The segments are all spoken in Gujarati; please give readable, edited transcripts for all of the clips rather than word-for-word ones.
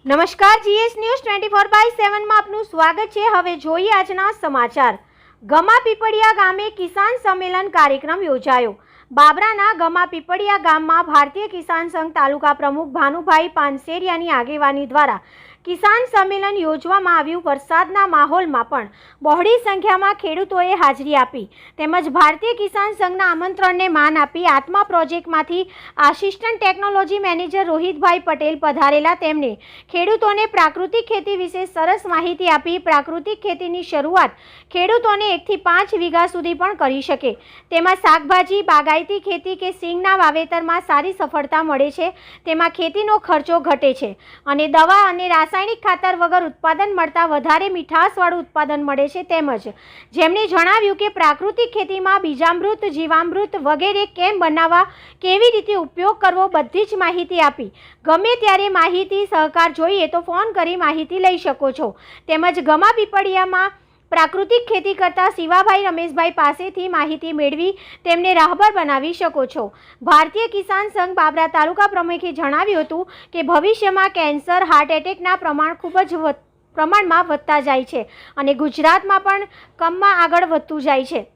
નમસ્કાર, જીએસ ન્યૂઝ 24/7 માં આપનું સ્વાગત છે। હવે જોઈએ આજના સમાચાર। ગમા પીપળિયા ગામે કિસાન સંમેલન કાર્યક્રમ યોજાયો। બાબરાના ગમા પીપળિયા ગામમાં ભારતીય કિસાન સંઘ તાલુકા પ્રમુખ ભાનુભાઈ પાનસેરિયાની આગેવાની દ્વારા કિસાન સંમેલન યોજવામાં આવ્યું। વરસાદના માહોલમાં પણ બહોળી સંખ્યામાં ખેડૂતોએ હાજરી આપી તેમજ ભારતીય કિસાન સંઘના આમંત્રણને માન આપી આત્મા પ્રોજેક્ટમાંથી આસિસ્ટન્ટ ટેકનોલોજી મેનેજર રોહિતભાઈ પટેલ પધારેલા। તેમણે ખેડૂતોને પ્રાકૃતિક ખેતી વિશે સરસ માહિતી આપી। પ્રાકૃતિક ખેતીની શરૂઆત ખેડૂતોને 1 થી 5 વીઘા સુધી પણ કરી શકે। તેમાં શાકભાજી, બાગાયતી ખેતી કે સિંગના વાવેતરમાં સારી સફળતા મળે છે। તેમાં ખેતીનો ખર્ચો ઘટે છે અને દવા અને રાસાયણિક ખાતર વગર ઉત્પાદન મળતા વધારે મીઠાશવાળું ઉત્પાદન મળે છે। તેમજ જેમણે જણાવ્યું કે પ્રાકૃતિક ખેતીમાં બીજામૃત, જીવામૃત વગેરે કેમ બનાવવા, કેવી રીતે ઉપયોગ કરવો, બધી જ માહિતી આપી। ગમે ત્યારે માહિતી સહકાર જોઈએ તો ફોન કરી માહિતી લઈ શકો છો। તેમજ ગમા પીપળિયામાં પ્રાકૃતિક ખેતી કરતા શિવાભાઈ રમેશભાઈ પાસેથી માહિતી મેળવી તેમને રાહબર બનાવી શકો છો। ભારતીય કિસાન સંઘ બાબરા તાલુકા પ્રમુખે જણાવ્યું હતું કે ભવિષ્યમાં કેન્સર, હાર્ટ એટેકના પ્રમાણ ખૂબ જ પ્રમાણમાં વધતા જાય છે અને ગુજરાતમાં પણ કમમાં આગળ વધતું જાય છે,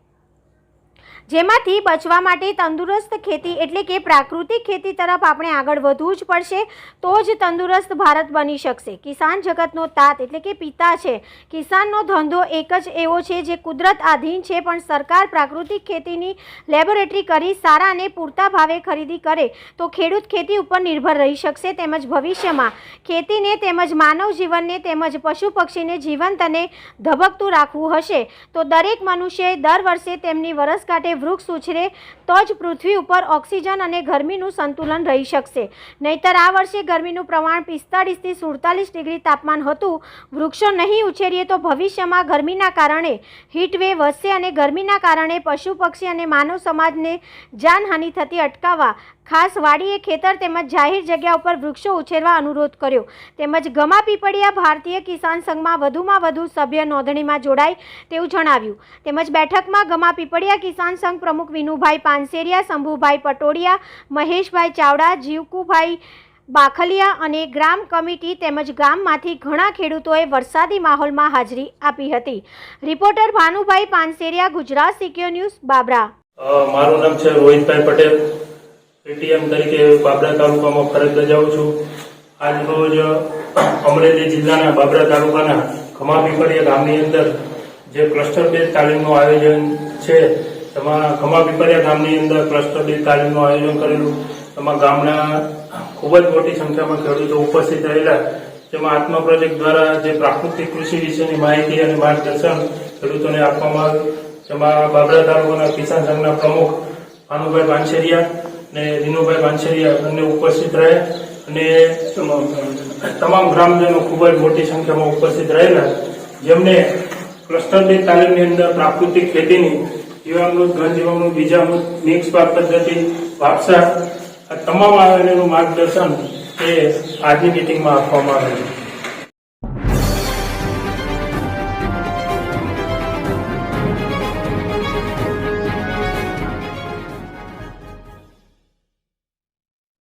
જેમાંથી બચવા માટે તંદુરસ્ત ખેતી એટલે કે પ્રાકૃતિક ખેતી તરફ આપણે આગળ વધવું જ પડશે, તો જ તંદુરસ્ત ભારત બની શકશે। કિસાન જગતનો તાત એટલે કે પિતા છે। કિસાનનો ધંધો એક જ એવો છે જે કુદરત આધીન છે, પણ સરકાર પ્રાકૃતિક ખેતીની લેબોરેટરી કરી સારા અને પૂરતા ભાવે ખરીદી કરે તો ખેડૂત ખેતી ઉપર નિર્ભર રહી શકશે। તેમજ ભવિષ્યમાં ખેતીને તેમજ માનવ જીવનને તેમજ પશુ પક્ષીને જીવંત અને ધબકતું રાખવું હશે તો દરેક મનુષ્યએ દર વર્ષે તેમની વરસગાંઠે વૃક્ષ ઉછરે તો જ પૃથ્વી ઉપર ઓક્સિજન અને ગરમીનું સંતુલન રહી શકશે। નહીતર આ વર્ષે ગરમીનું પ્રમાણ 45 થી 47 ડિગ્રી તાપમાન હતું। વૃક્ષો નહીં ઉછેરીએ તો ભવિષ્યમાં ગરમીના કારણે હીટવેવ વધશે અને ગરમીના કારણે પશુ પક્ષી અને માનવ સમાજને જાનહાનિ થતી અટકાવવા ખાસ વાડીએ, ખેતર તેમજ જાહેર જગ્યા ઉપર વૃક્ષો ઉછેરવા અનુરોધ કર્યો। તેમજ ગમા પીપળિયા ભારતીય કિસાન સંઘમાં વધુમાં વધુ સભ્ય નોંધણીમાં જોડાય તેવું જણાવ્યું। તેમજ બેઠકમાં ગમા પીપળિયા કિસાન સંઘ પ્રમુખ વિનુભાઈ પાનસેરિયા, શંભુભાઈ પટોડિયા, મહેશભાઈ ચાવડા, જીવકુભાઈ બાખલિયા અને ગ્રામ કમિટી તેમજ ગામમાંથી ઘણા ખેડૂતોએ વરસાદી માહોલમાં હાજરી આપી હતી। Reporter Bhanubhai Panseriya, Gujarat secure news, Babra. મારું નામ છે રોહિતભાઈ પટેલ, એટીએમ તરીકે બાબરા તાલુકામાં ફરજ બજાવું છું। આજ રોજ અમરેલી જિલ્લાના બાબરા તાલુકાના ગમા પીપળિયા ગામની અંદર જે ક્લસ્ટર બેઝ તાલીમનું આયોજન છે, તેમાં ગમા પીપળિયા ગામની અંદર ક્લસ્ટર બેઝ તાલીમનું આયોજન કરેલું। તેમાં ગામના ખૂબ જ મોટી સંખ્યામાં ખેડૂતો ઉપસ્થિત રહેલા। તેમાં આત્મા પ્રોજેક્ટ દ્વારા જે પ્રાકૃતિક કૃષિ વિશેની માહિતી અને માર્ગદર્શન ખેડૂતોને આપવામાં આવ્યું। તેમાં બાબરા તાલુકાના કિસાન સંઘના પ્રમુખ ભાનુભાઈ પાનસેરિયા અને વિનુભાઈ પાનસેરિયા બંને ઉપસ્થિત રહ્યા અને તમામ ગ્રામજનો ખૂબ જ મોટી સંખ્યામાં ઉપસ્થિત રહેલા, જેમને ક્લસ્ટર બેઝ તાલીમની અંદર પ્રાકૃતિક ખેતીની જીવામૃત, ઘન જીવામૃત, બીજામૃત, મિક્સ પાક પદ્ધતિ, વાપસા આ તમામ આયોજનનું માર્ગદર્શન એ આજની મિટિંગમાં આપવામાં આવ્યું છે।